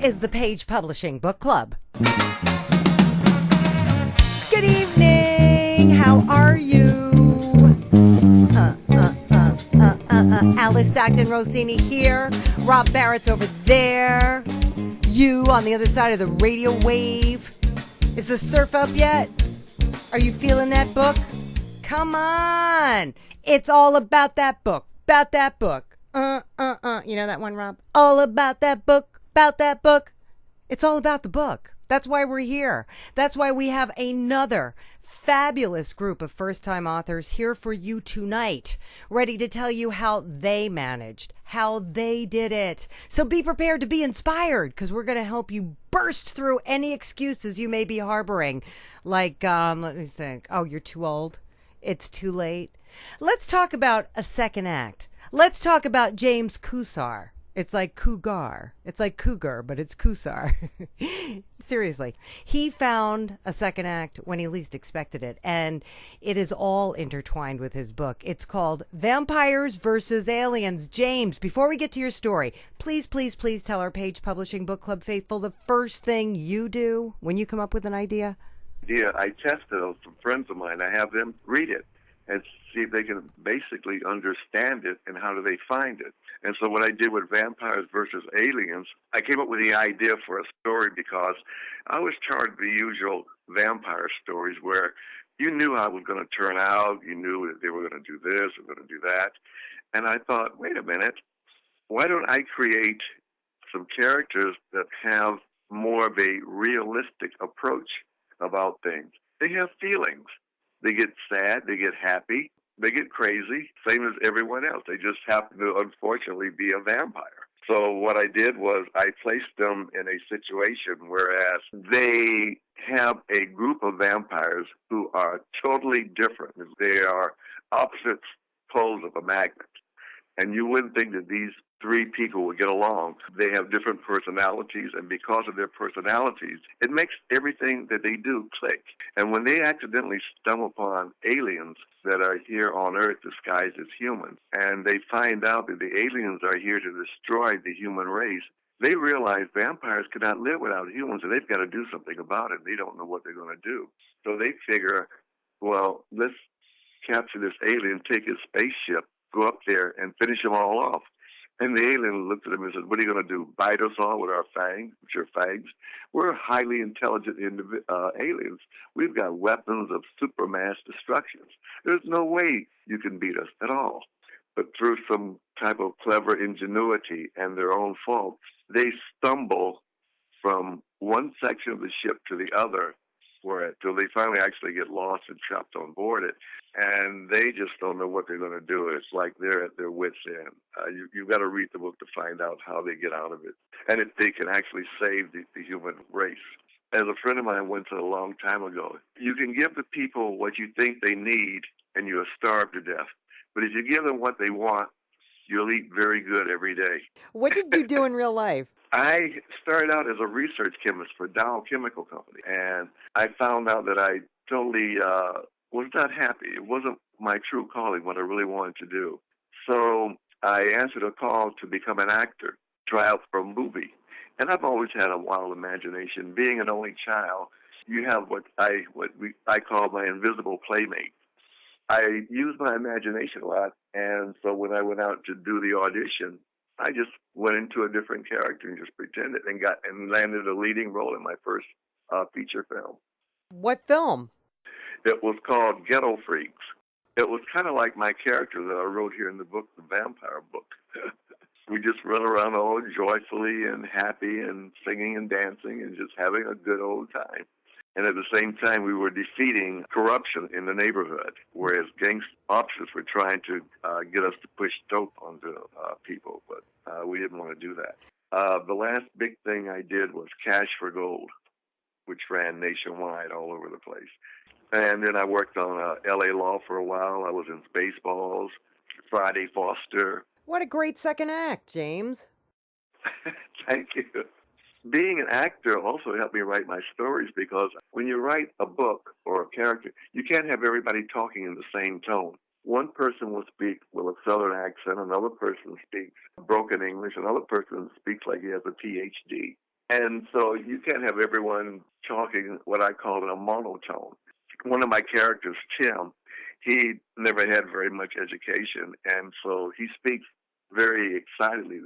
is the Page Publishing Book Club. Good evening. How are you? Alice Stockton Rossini here. Rob Barrett's over there. You on the other side of the radio wave. Is the surf up yet? Are you feeling that book? Come on. It's all about that book. About that book. You know that one, Rob? All about that book. About that book. It's all about the book. That's why we're here. That's why we have another fabulous group of first-time authors here for you tonight, ready to tell you how they managed, how they did it. So be prepared to be inspired, because we're going to help you burst through any excuses you may be harboring. Like, let me think. Oh, you're too old. It's too late. Let's talk about a second act. Let's talk about James Kusar. It's like cougar. It's like cougar, but it's Kusar. Seriously. He found a second act when he least expected it, and it is all intertwined with his book. It's called Vampires versus Aliens. James, before we get to your story, please, please, please tell our Page Publishing Book Club faithful the first thing you do when you come up with an idea. Yeah, I tested on some friends of mine. I have them read it and see if they can basically understand it and how do they find it. And so what I did with Vampires versus Aliens, I came up with the idea for a story because I was tired of the usual vampire stories where you knew how it was going to turn out, you knew that they were going to do this or going to do that. And I thought, wait a minute, why don't I create some characters that have more of a realistic approach about things? They have feelings. They get sad, they get happy, they get crazy, same as everyone else. They just happen to, unfortunately, be a vampire. So what I did was I placed them in a situation whereas they have a group of vampires who are totally different. They are opposite poles of a magnet. And you wouldn't think that these three people would get along. They have different personalities, and because of their personalities, it makes everything that they do click. And when they accidentally stumble upon aliens that are here on Earth disguised as humans, and they find out that the aliens are here to destroy the human race, they realize vampires cannot live without humans, and they've got to do something about it. They don't know what they're going to do. So they figure, well, let's capture this alien, take his spaceship, go up there and finish them all off. And the alien looked at him and said, what are you going to do, bite us all with our fangs, with your fangs? We're highly intelligent aliens. We've got weapons of supermass destruction. There's no way you can beat us at all. But through some type of clever ingenuity and their own fault, they stumble from one section of the ship to the other till they finally actually get lost and trapped on board it. And they just don't know what they're going to do. It's like they're at their wits' end. You've got to read the book to find out how they get out of it and if they can actually save the human race. As a friend of mine once said a long time ago, you can give the people what you think they need and you'll starve to death. But if you give them what they want, you'll eat very good every day. What did you do in real life? I started out as a research chemist for Dow Chemical Company, and I found out that I totally was not happy. It wasn't my true calling, what I really wanted to do. So I answered a call to become an actor, try out for a movie. And I've always had a wild imagination. Being an only child, you have what I call my invisible playmate. I use my imagination a lot, and so when I went out to do the audition, I just went into a different character and just pretended and landed a leading role in my first feature film. What film? It was called Ghetto Freaks. It was kind of like my character that I wrote here in the book, The Vampire Book. We just run around all joyfully and happy and singing and dancing and just having a good old time. And at the same time, we were defeating corruption in the neighborhood, whereas gang officers were trying to get us to push dope onto people, but we didn't want to do that. The last big thing I did was Cash for Gold, which ran nationwide all over the place. And then I worked on L.A. Law for a while. I was in Spaceballs, Friday Foster. What a great second act, James. Thank you. Being an actor also helped me write my stories because when you write a book or a character, you can't have everybody talking in the same tone. One person will speak with a Southern accent, another person speaks broken English, another person speaks like he has a PhD. And so you can't have everyone talking what I call in a monotone. One of my characters, Tim, he never had very much education, and so he speaks very excitedly.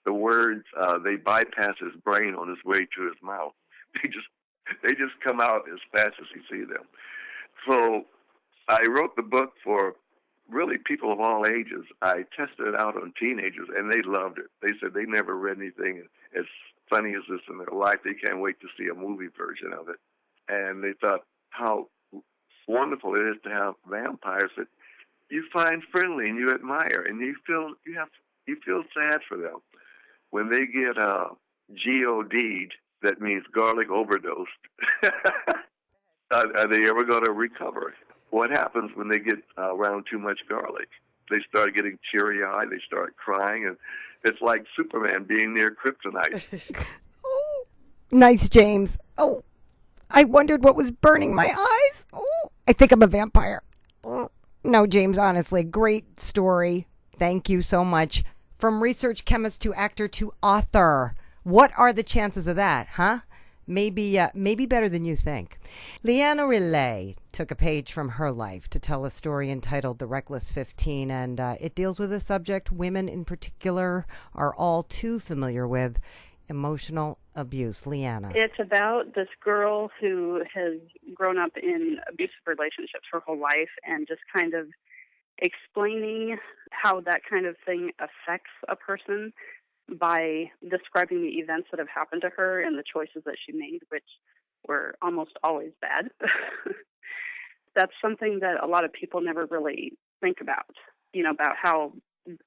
The words they bypass his brain on his way to his mouth. They just come out as fast as you see them. So I wrote the book for really people of all ages. I tested it out on teenagers, and they loved it. They said they never read anything as funny as this in their life. They can't wait to see a movie version of it. And they thought how wonderful it is to have vampires that you find friendly and you admire, and you feel sad for them when they get GOD'd. That means garlic overdosed. Are they ever going to recover? What happens when they get around too much garlic? They start getting teary-eyed. They start crying, and it's like Superman being near kryptonite. Oh, nice, James. Oh, I wondered what was burning my eyes. Oh, I think I'm a vampire. Oh. No, James, honestly, great story. Thank you so much. From research chemist to actor to author. What are the chances of that, huh? Maybe better than you think. Leanna Riley took a page from her life to tell a story entitled The Reckless 15, and it deals with a subject women in particular are all too familiar with, emotional abuse. Leanna. It's about this girl who has grown up in abusive relationships her whole life and just kind of explaining how that kind of thing affects a person by describing the events that have happened to her and the choices that she made, which were almost always bad. That's something that a lot of people never really think about, about how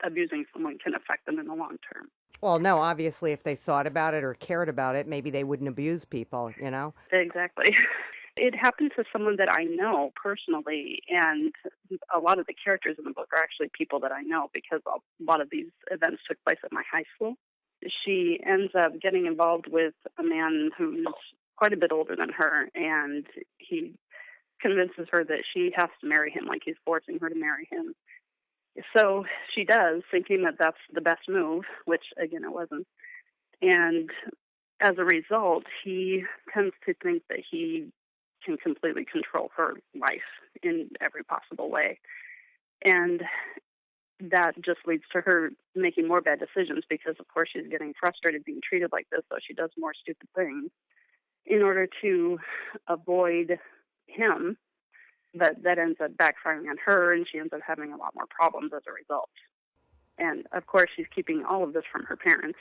abusing someone can affect them in the long term. Well, no, obviously, if they thought about it or cared about it, maybe they wouldn't abuse people, Exactly. It happened to someone that I know personally, and a lot of the characters in the book are actually people that I know because a lot of these events took place at my high school. She ends up getting involved with a man who's quite a bit older than her, and he convinces her that she has to marry him, like he's forcing her to marry him. So she does, thinking that that's the best move, which, again, it wasn't. And as a result, he tends to think that he can completely control her life in every possible way. And that just leads to her making more bad decisions because, of course, she's getting frustrated being treated like this, so she does more stupid things in order to avoid him. But that ends up backfiring on her, and she ends up having a lot more problems as a result. And, of course, she's keeping all of this from her parents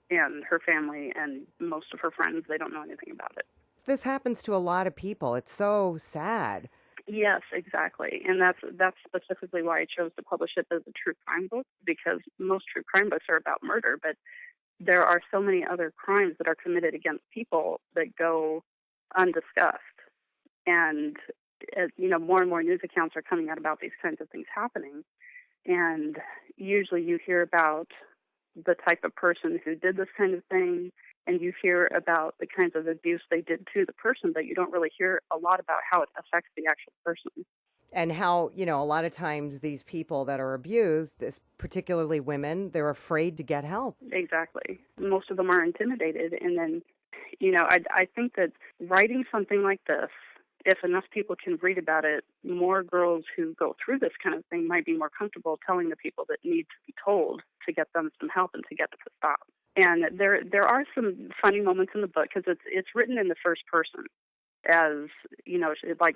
and her family and most of her friends. They don't know anything about it. This happens to a lot of people. It's so sad. Yes, exactly. And that's specifically why I chose to publish it as a true crime book, because most true crime books are about murder, but there are so many other crimes that are committed against people that go undiscussed. And, more and more news accounts are coming out about these kinds of things happening. And usually you hear about the type of person who did this kind of thing, and you hear about the kinds of abuse they did to the person, but you don't really hear a lot about how it affects the actual person. And how, a lot of times these people that are abused, particularly women, they're afraid to get help. Exactly. Most of them are intimidated. And then, I think that writing something like this, if enough people can read about it, more girls who go through this kind of thing might be more comfortable telling the people that need to be told to get them some help and to get them to stop. And there are some funny moments in the book because it's written in the first person, as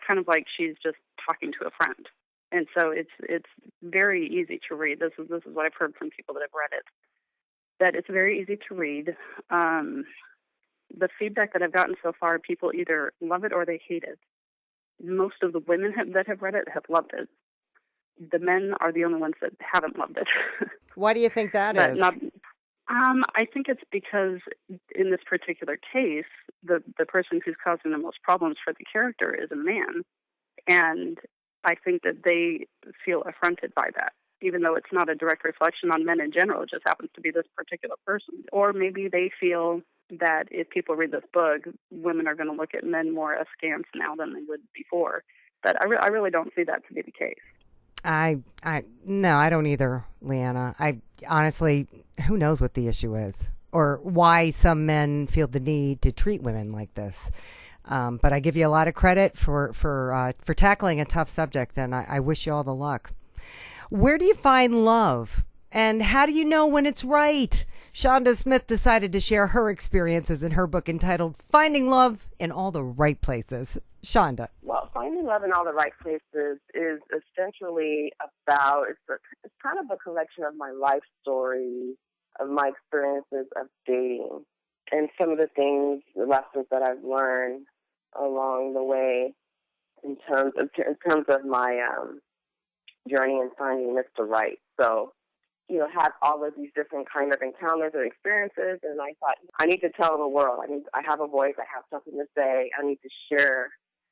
kind of like she's just talking to a friend, and so it's very easy to read. This is what I've heard from people that have read it, that it's very easy to read. The feedback that I've gotten so far, people either love it or they hate it. Most of the women that have read it have loved it. The men are the only ones that haven't loved it. Why do you think that is? I think it's because in this particular case, the person who's causing the most problems for the character is a man. And I think that they feel affronted by that, even though it's not a direct reflection on men in general. It just happens to be this particular person. Or maybe they feel that if people read this book, women are going to look at men more askance now than they would before. But I really don't see that to be the case. No, I don't either, Leanna. I honestly, who knows what the issue is? or why some men feel the need to treat women like this. But I give you a lot of credit for tackling a tough subject, and I wish you all the luck. Where do you find love, and how do you know when it's right? Shonda Smith decided to share her experiences in her book entitled Finding Love in All the Right Places. Shonda. Well, Finding Love in All the Right Places is essentially about, it's kind of a collection of my life story, of my experiences of dating, and some of the things, the lessons that I've learned along the way in terms of my journey in finding Mr. Right. So, had all of these different kind of encounters and experiences, and I thought, I need to tell the world. I have a voice. I have something to say. I need to share,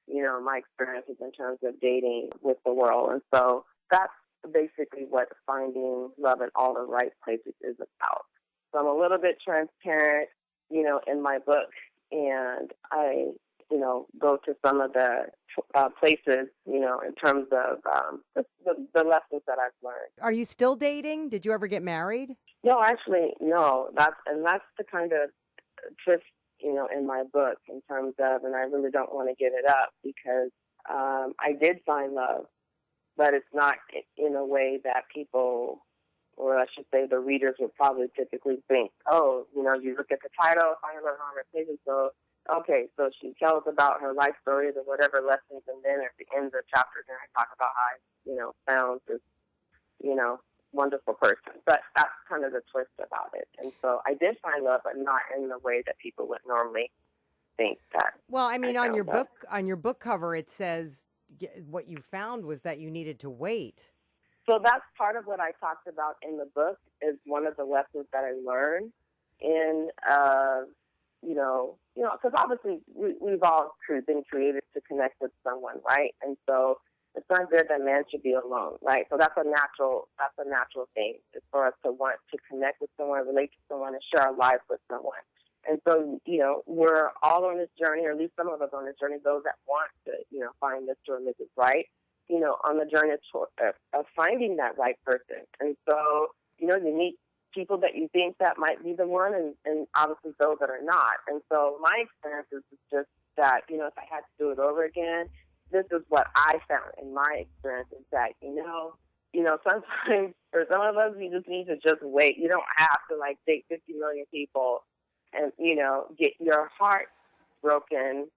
my experiences in terms of dating with the world. And so that's basically what Finding Love in All the Right Places is about. So I'm a little bit transparent, in my book, and I, go to some of the places, in terms of the lessons that I've learned. Are you still dating? Did you ever get married? No, actually, no. That's the kind of twist, in my book in terms of, and I really don't want to give it up because I did find love, but it's not in a way that people, or I should say the readers would probably typically think, oh, you look at the title, Finding Love in All the Right Places, so okay, so she tells about her life stories or whatever lessons, and then at the end of the chapter, then I talk about how I, found this, wonderful person. But that's kind of the twist about it. And so I did find love, but not in the way that people would normally think that. Well, on your book cover, it says what you found was that you needed to wait. So that's part of what I talked about in the book, is one of the lessons that I learned in, because obviously we've all been created to connect with someone, right? And so it's not good that man should be alone, right? So that's a natural thing, is for us to want to connect with someone, relate to someone, and share our lives with someone. And so, we're all on this journey, or at least some of us on this journey, those that want to, find Mr. or Mrs. Right, on the journey of finding that right person. And so, you meet people that you think that might be the one, and obviously those that are not. And so my experience is just that, if I had to do it over again, this is what I found in my experience, is that, sometimes for some of us, you just need to just wait. You don't have to date 50 million people and, get your heart broken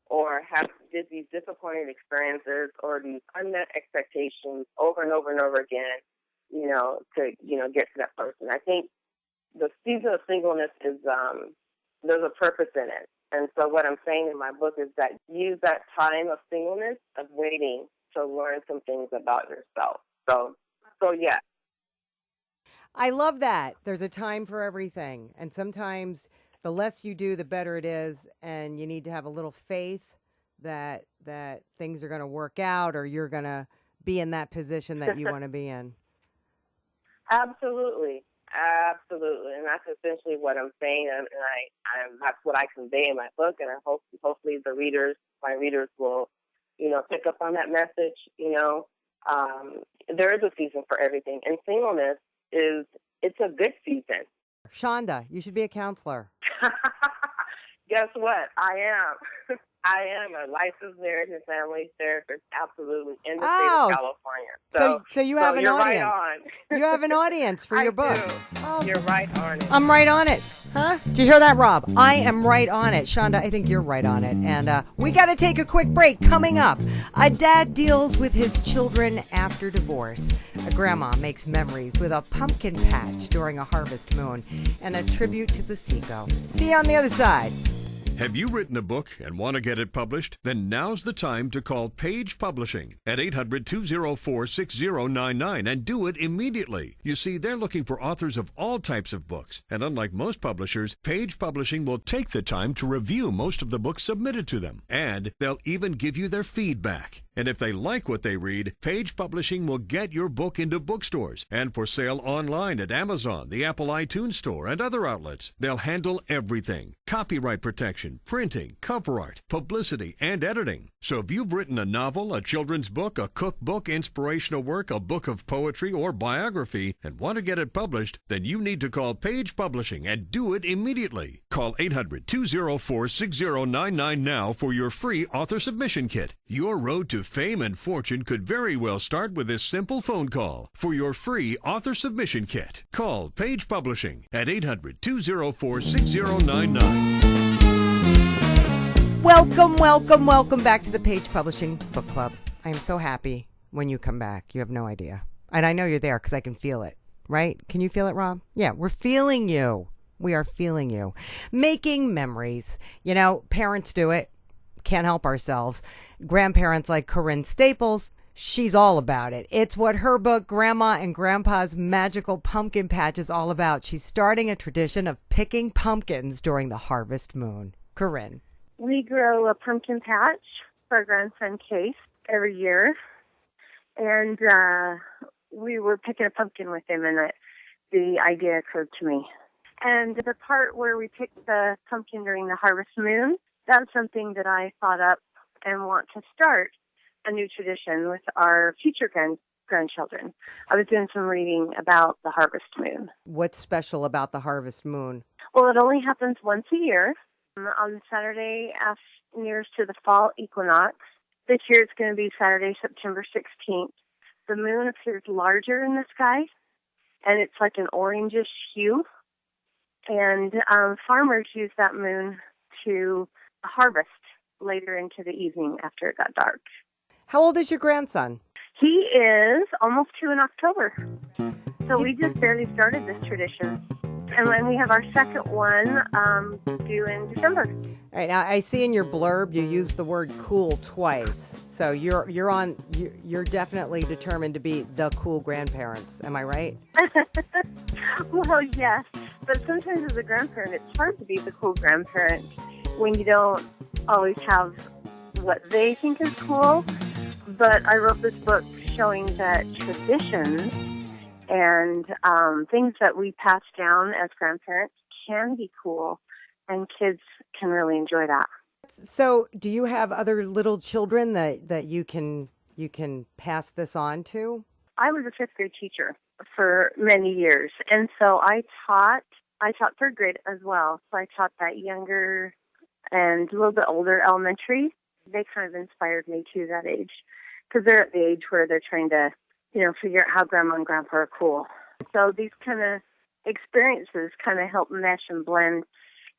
or have these disappointing experiences or these unmet expectations over and over and over again, to, get to that person. I think the season of singleness is, there's a purpose in it. And so what I'm saying in my book is that use that time of singleness, of waiting, to learn some things about yourself. So yeah. I love that. There's a time for everything. And sometimes the less you do, the better it is. And you need to have a little faith that things are going to work out, or you're going to be in that position that you want to be in. Absolutely. And that's essentially what I'm saying, and that's what I convey in my book, and I hopefully my readers will, pick up on that message. There is a season for everything, and singleness it's a good season. Shonda, you should be a counselor. Guess what? I am. I am a licensed marriage and family therapist, absolutely, in the state of California. So you have an audience. Right on. You have an audience for your book. Oh. You're right on it. I'm right on it. Huh? Did you hear that, Rob? I am right on it. Shonda, I think you're right on it. And we got to take a quick break. Coming up, a dad deals with his children after divorce. A grandma makes memories with a pumpkin patch during a harvest moon. And a tribute to the Seago. See you on the other side. Have you written a book and want to get it published? Then now's the time to call Page Publishing at 800-204-6099 and do it immediately. You see, they're looking for authors of all types of books. And unlike most publishers, Page Publishing will take the time to review most of the books submitted to them. And they'll even give you their feedback. And if they like what they read, Page Publishing will get your book into bookstores and for sale online at Amazon, the Apple iTunes Store, and other outlets. They'll handle everything: copyright protection, printing, cover art, publicity, and editing. So if you've written a novel, a children's book, a cookbook, inspirational work, a book of poetry, or biography, and want to get it published, then you need to call Page Publishing and do it immediately. Call 800-204-6099 now for your free author submission kit. Your road to fame and fortune could very well start with this simple phone call. For your free author submission kit, call Page Publishing at 800-204-6099. Welcome back to the Page Publishing Book Club. I am so happy when you come back. You have no idea. And I know you're there because I can feel it, right? Can you feel it, Rob? Yeah, we're feeling you. We are feeling you. Making memories. You know, parents do it. Can't help ourselves. Grandparents like Corinne Staples, she's all about it. It's what her book, Grandma and Grandpa's Magical Pumpkin Patch, is all about. She's starting a tradition of picking pumpkins during the harvest moon. Corinne. We grow a pumpkin patch for our grandson Case every year, and we were picking a pumpkin with him, and the idea occurred to me. And the part where we pick the pumpkin during the harvest moon, that's something that I thought up and want to start a new tradition with our future grandchildren. I was doing some reading about the harvest moon. What's special about the harvest moon? Well, it only happens once a year. On Saturday nearest to the fall equinox. This year it's going to be Saturday, September 16th. The moon appears larger in the sky, and it's like an orangish hue. And farmers use that moon to harvest later into the evening after it got dark. How old is your grandson? He is almost 2 in October. So we just barely started this tradition. And then we have our second one due in December. All right. Now I see in your blurb you use the word cool twice. So you're definitely determined to be the cool grandparents. Am I right? Well, yes. But sometimes as a grandparent, it's hard to be the cool grandparent when you don't always have what they think is cool. But I wrote this book showing that traditions and things that we pass down as grandparents can be cool, and kids can really enjoy that. So do you have other little children that you can pass this on to? I was a fifth grade teacher for many years, and so I taught third grade as well. So I taught that younger and a little bit older elementary. They kind of inspired me to that age because they're at the age where they're trying to figure out how grandma and grandpa are cool. So these kind of experiences kind of help mesh and blend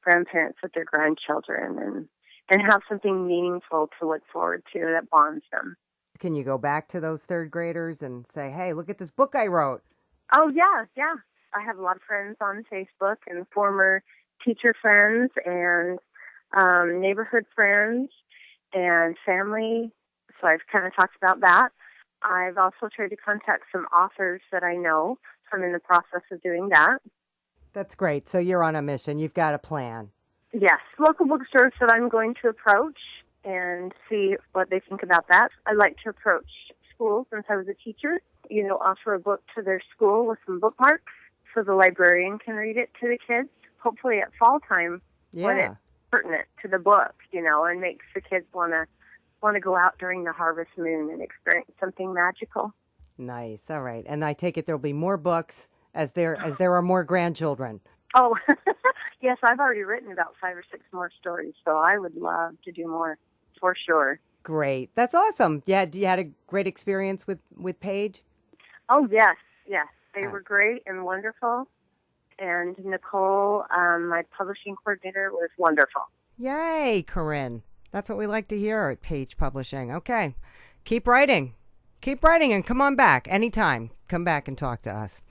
grandparents with their grandchildren and have something meaningful to look forward to that bonds them. Can you go back to those third graders and say, hey, look at this book I wrote? Oh, yeah. I have a lot of friends on Facebook and former teacher friends and neighborhood friends and family. So I've kind of talked about that. I've also tried to contact some authors that I know. So I'm in the process of doing that. That's great. So you're on a mission. You've got a plan. Yes. Local bookstores that I'm going to approach and see what they think about that. I like to approach schools since I was a teacher, offer a book to their school with some bookmarks so the librarian can read it to the kids, hopefully at fall time when it's pertinent to the book, and makes the kids want to go out during the harvest moon and experience something magical. Nice. All right. And I take it there'll be more books as there are more grandchildren. Oh, yes. I've already written about 5 or 6 more stories, so I would love to do more for sure. Great. That's awesome. Yeah. You had a great experience with Paige? Oh, yes. They were great and wonderful. And Nicole, my publishing coordinator, was wonderful. Yay, Corinne. That's what we like to hear at Page Publishing. Okay. Keep writing and come on back anytime. Come back and talk to us.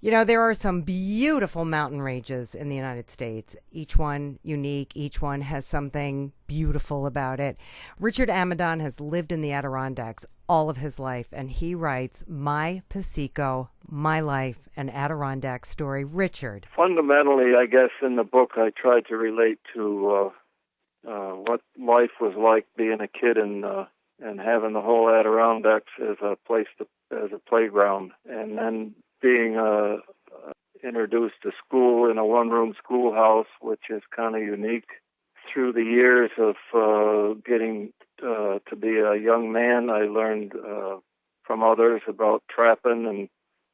There are some beautiful mountain ranges in the United States. Each one unique. Each one has something beautiful about it. Richard Amidon has lived in the Adirondacks all of his life, and he writes My Pasico, My Life, an Adirondack Story. Richard. Fundamentally, I guess in the book I tried to relate to what life was like being a kid and having the whole Adirondacks as a place as a playground, and then being introduced to school in a one-room schoolhouse, which is kind of unique. Through the years of getting to be a young man. I learned from others about trapping and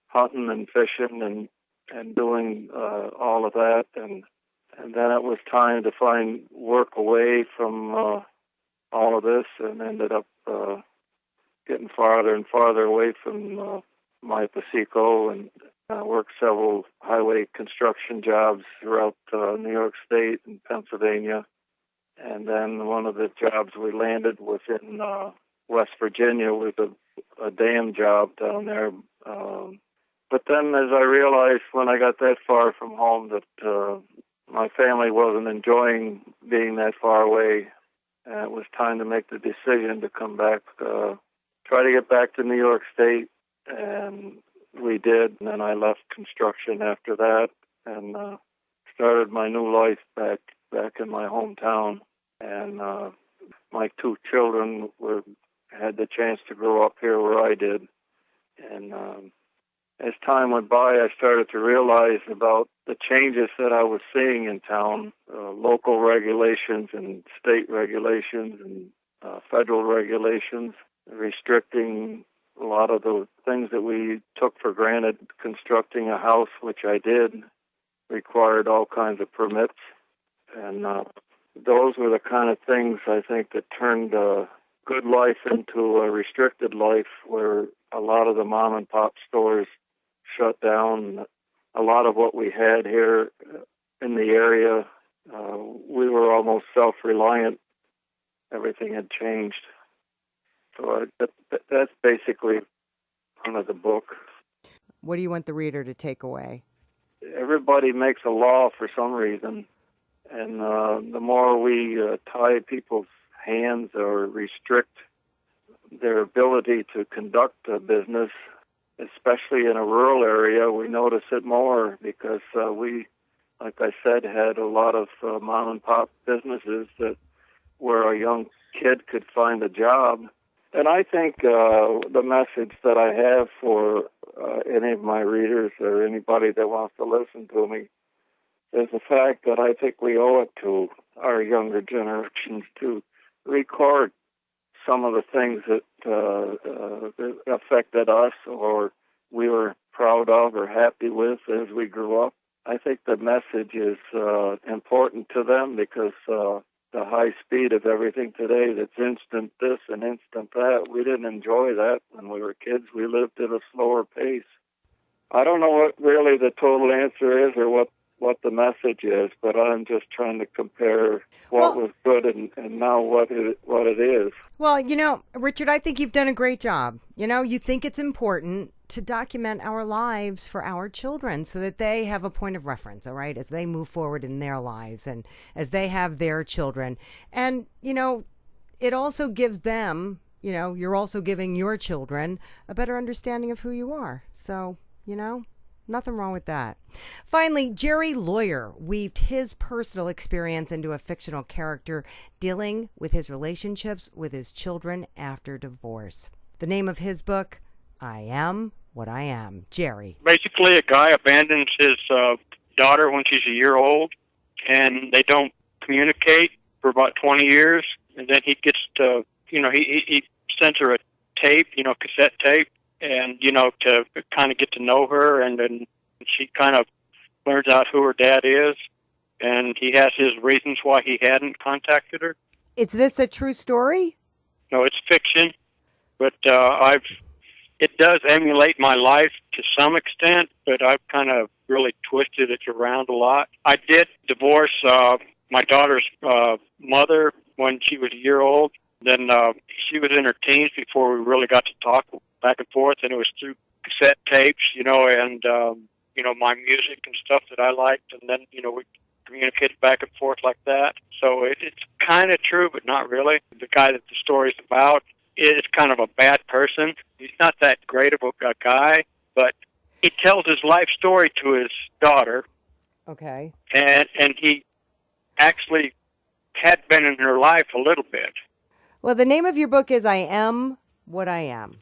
hunting and fishing and doing all of that. And then it was time to find work away from all of this, and ended up getting farther and farther away from my Paseco, and worked several highway construction jobs throughout New York State and Pennsylvania. And then one of the jobs we landed was in West Virginia, with a dam job down there. But then as I realized when I got that far from home that my family wasn't enjoying being that far away, and it was time to make the decision to come back, try to get back to New York State, and we did. And then I left construction after that and started my new life back in my hometown. And my two children had the chance to grow up here where I did. And as time went by, I started to realize about the changes that I was seeing in town, local regulations and state regulations and federal regulations, restricting a lot of the things that we took for granted. Constructing a house, which I did, required all kinds of permits. And those were the kind of things, I think, that turned a good life into a restricted life, where a lot of the mom-and-pop stores shut down. A lot of what we had here in the area, we were almost self-reliant. Everything had changed. So that's basically one of the book. What do you want the reader to take away? Everybody makes a law for some reason, and the more we tie people's hands or restrict their ability to conduct a business, especially in a rural area, we notice it more, because we, like I said, had a lot of mom-and-pop businesses where a young kid could find a job. And I think the message that I have for any of my readers or anybody that wants to listen to me is the fact that I think we owe it to our younger generations to record some of the things that affected us or we were proud of or happy with as we grew up. I think the message is important to them, because the high speed of everything today that's instant this and instant that, we didn't enjoy that when we were kids. We lived at a slower pace. I don't know what really the total answer is or what the message is, but I'm just trying to compare what was good and now what it is. Well, Richard, I think you've done a great job. You think it's important to document our lives for our children so that they have a point of reference, all right, as they move forward in their lives and as they have their children. And, it also gives them, you're also giving your children a better understanding of who you are. So, nothing wrong with that. Finally, Jerry Lawyer weaved his personal experience into a fictional character dealing with his relationships with his children after divorce. The name of his book, I Am What I Am. Jerry. Basically, a guy abandons his daughter when she's a year old, and they don't communicate for about 20 years, and then he gets to, he sends her a tape, cassette tape, and, to kind of get to know her, and then she kind of learns out who her dad is, and he has his reasons why he hadn't contacted her. Is this a true story? No, it's fiction, but it does emulate my life to some extent, but I've kind of really twisted it around a lot. I did divorce my daughter's mother when she was a year old. Then she was in her teens before we really got to talk back and forth, and it was through cassette tapes, and my music and stuff that I liked, and then, we communicated back and forth like that. So it's kind of true, but not really. The guy that the story's about is kind of a bad person. He's not that great of a guy, but he tells his life story to his daughter. Okay. And he actually had been in her life a little bit. Well, the name of your book is I Am What I Am.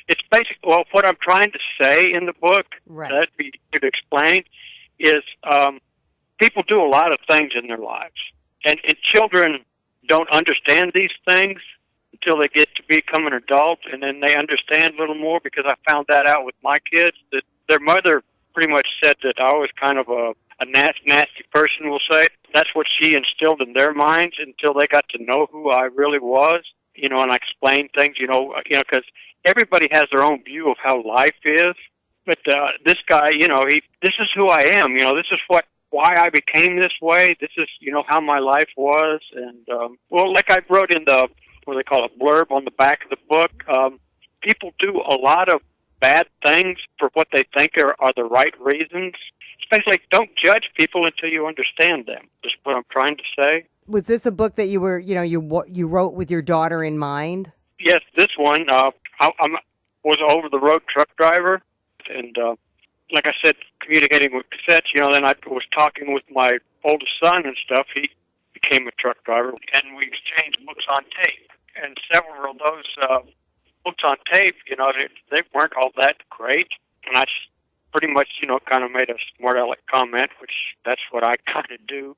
It's basically, what I'm trying to say in the book, right, that'd be good to explain, is people do a lot of things in their lives. And children don't understand these things. till they get to become an adult, and then they understand a little more, because I found that out with my kids, that their mother pretty much said that I was kind of a nasty person, we'll say. That's what she instilled in their minds until they got to know who I really was, and I explained things, because everybody has their own view of how life is. But this guy, this is who I am. This is why I became this way. This is, how my life was. And, like I wrote in the, what they call it, blurb on the back of the book, people do a lot of bad things for what they think are the right reasons. Especially, don't judge people until you understand them. That's what I'm trying to say. Was this a book that you were, you wrote with your daughter in mind? Yes, this one, I was an over-the-road truck driver, and like I said, communicating with cassettes, then I was talking with my oldest son and stuff. He became a truck driver, and we exchanged books on tape. And several of those books on tape, they weren't all that great, and I pretty much, kind of made a smart aleck comment, which that's what I kind of do.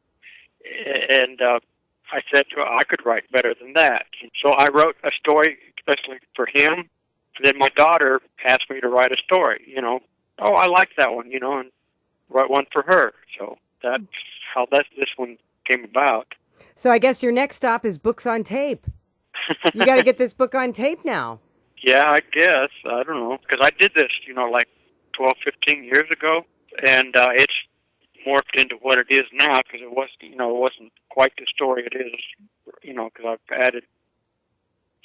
And I said, I could write better than that. So I wrote a story especially for him. And then my daughter asked me to write a story, Oh, I like that one, and write one for her. So that's how this one came about. So I guess your next stop is books on tape. You got to get this book on tape now. Yeah, I guess. I don't know. Because I did this, like 12, 15 years ago. And it's morphed into what it is now, because it wasn't quite the story it is, because I've added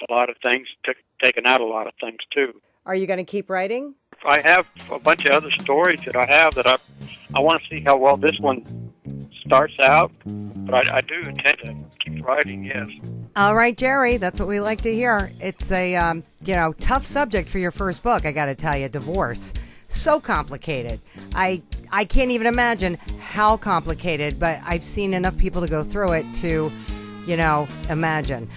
a lot of things, taken out a lot of things too. Are you going to keep writing? I have a bunch of other stories that I have that I want to see how well this one starts out, but I do intend to keep writing, yes. All right, Jerry, that's what we like to hear. It's a, tough subject for your first book, I got to tell you, divorce. So complicated. I can't even imagine how complicated, but I've seen enough people to go through it to, imagine.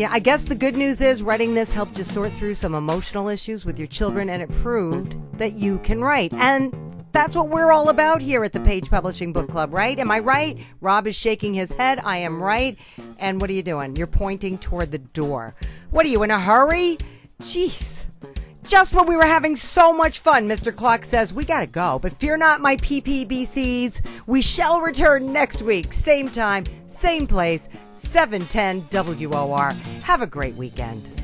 I guess the good news is writing this helped you sort through some emotional issues with your children, and it proved that you can write. And that's what we're all about here at the Page Publishing Book Club, right? Am I right? Rob is shaking his head. I am right. And what are you doing? You're pointing toward the door. What are you, in a hurry? Jeez. Just when we were having so much fun, Mr. Clock says, we gotta go. But fear not, my PPBCs. We shall return next week. Same time, same place, 710 WOR. Have a great weekend.